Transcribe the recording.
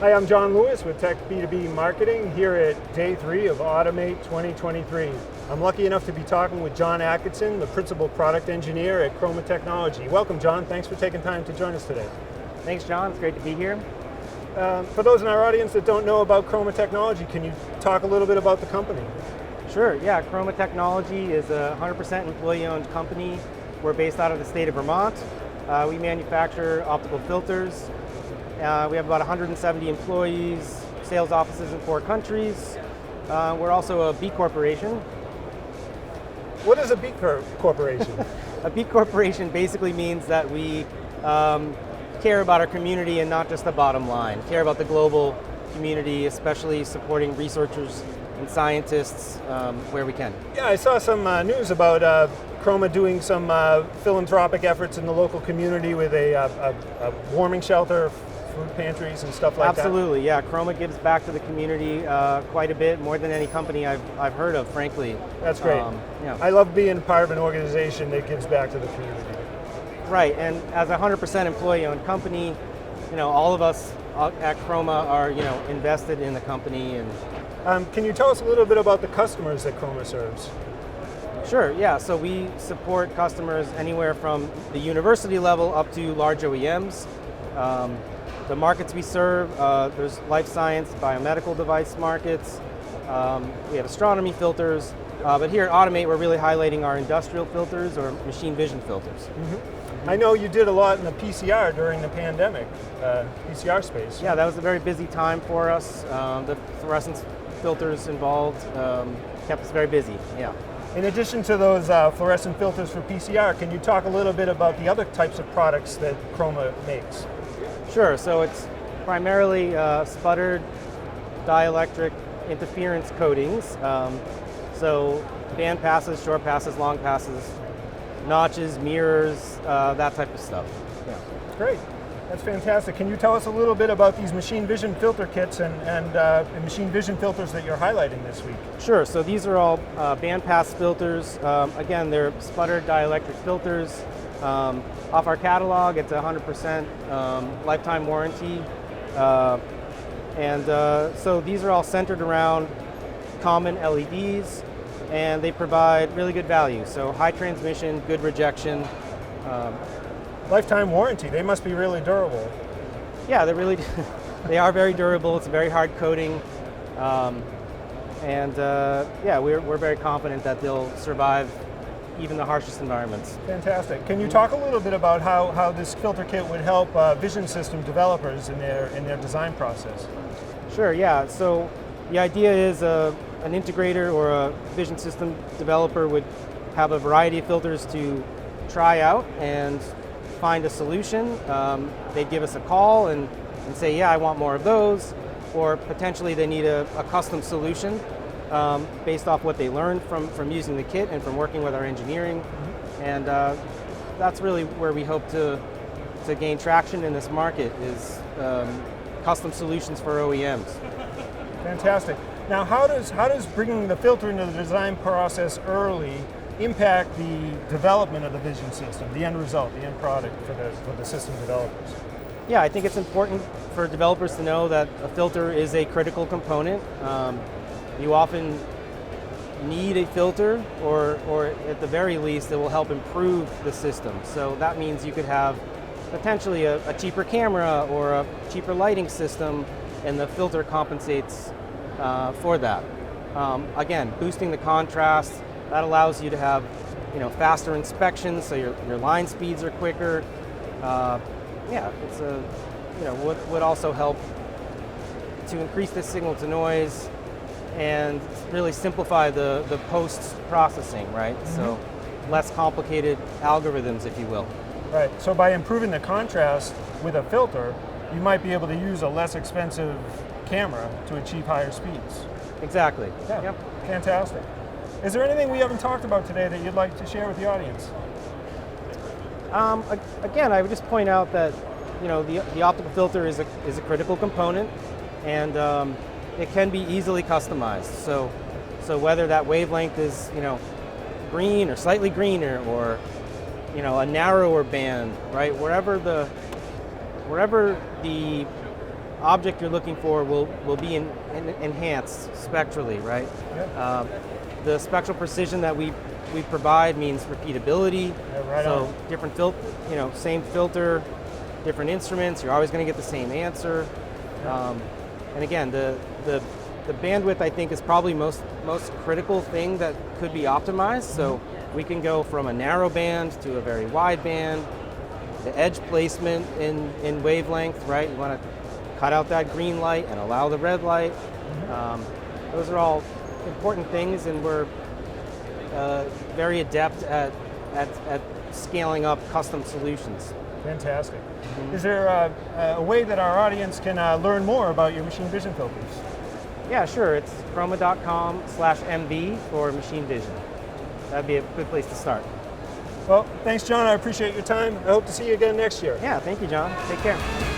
Hi, I'm John Lewis with Tech B2B Marketing here at Day 3 of Automate 2023. I'm lucky enough to be talking with John Atkinson, the Principal Product Engineer at Chroma Technology. Welcome, John. Thanks for taking time to join us today. Thanks, John. It's great to be here. For those in our audience that don't know about Chroma Technology, can you talk a little bit about the company? Sure, yeah. Chroma Technology is a 100% employee-owned company. We're based out of the state of Vermont. We manufacture optical filters. We have about 170 employees, sales offices in 4 countries. We're also a B Corporation. What is a B Corporation? A B Corporation basically means that we care about our community and not just the bottom line. Care about the global community, especially supporting researchers and scientists where we can. Yeah, I saw some news about Chroma doing some philanthropic efforts in the local community with a warming shelter, food pantries and stuff like Absolutely, yeah. Chroma gives back to the community quite a bit, more than any company I've heard of, frankly. That's great. Yeah. I love being part of an organization that gives back to the community. Right, and as a 100% employee-owned company, all of us at Chroma are, invested in the company. And can you tell us a little bit about the customers that Chroma serves? Sure, yeah. So we support customers anywhere from the university level up to large OEMs. The markets we serve, there's life science, biomedical device markets. We have astronomy filters. But here at Automate, we're really highlighting our industrial filters or machine vision filters. Mm-hmm. I know you did a lot in the PCR during the pandemic, PCR space. Yeah, that was a very busy time for us. The fluorescence filters involved kept us very busy, yeah. In addition to those fluorescent filters for PCR, can you talk a little bit about the other types of products that Chroma makes? Sure, so it's primarily sputtered dielectric interference coatings. So band passes, short passes, long passes, notches, mirrors, that type of stuff. Yeah. Great, that's fantastic. Can you tell us a little bit about these machine vision filter kits and machine vision filters that you're highlighting this week? Sure, so these are all band pass filters. Again, they're sputtered dielectric filters. Off our catalog, it's 100% lifetime warranty. So these are all centered around common LEDs, and they provide really good value. So high transmission, good rejection. Lifetime warranty, they must be really durable. Yeah, they are very durable. It's a very hard coating. Yeah, we're very confident that they'll survive even the harshest environments. Fantastic. Can you talk a little bit about how this filter kit would help vision system developers in their design process? Sure, yeah. So the idea is an integrator or a vision system developer would have a variety of filters to try out and find a solution. They'd give us a call and say, yeah, I want more of those, or potentially they need a custom solution based off what they learned from using the kit and from working with our engineering. Mm-hmm. And that's really where we hope to gain traction in this market is custom solutions for OEMs. Fantastic. Now, how does bringing the filter into the design process early impact the development of the vision system, the end result, the end product for the system developers? Yeah, I think it's important for developers to know that a filter is a critical component. You often need a filter, or at the very least, it will help improve the system. So that means you could have potentially a cheaper camera or a cheaper lighting system, and the filter compensates for that. Again, boosting the contrast, that allows you to have faster inspections, so your line speeds are quicker. Yeah, it's would also help to increase the signal to noise and really simplify the post-processing, right? Mm-hmm. So less complicated algorithms, if you will. Right, so by improving the contrast with a filter, you might be able to use a less expensive camera to achieve higher speeds. Exactly. Yeah, yep. Fantastic. Is there anything we haven't talked about today that you'd like to share with the audience? Again, I would just point out that the optical filter is a critical component, and it can be easily customized. So whether that wavelength is green or slightly greener, or a narrower band, right? Wherever the object you're looking for will be enhanced spectrally, right? Yeah. The spectral precision that we provide means repeatability. Yeah, right so on. different same filter, different instruments, you're always going to get the same answer. And again, the bandwidth, I think, is probably most critical thing that could be optimized. So we can go from a narrow band to a very wide band. The edge placement in wavelength, right? You want to cut out that green light and allow the red light. Those are all important things, and we're very adept at scaling up custom solutions. Fantastic. Is there a way that our audience can learn more about your machine vision filters? Yeah, sure. It's chroma.com/MV for machine vision. That'd be a good place to start. Well, thanks, John. I appreciate your time. I hope to see you again next year. Yeah, thank you, John. Take care.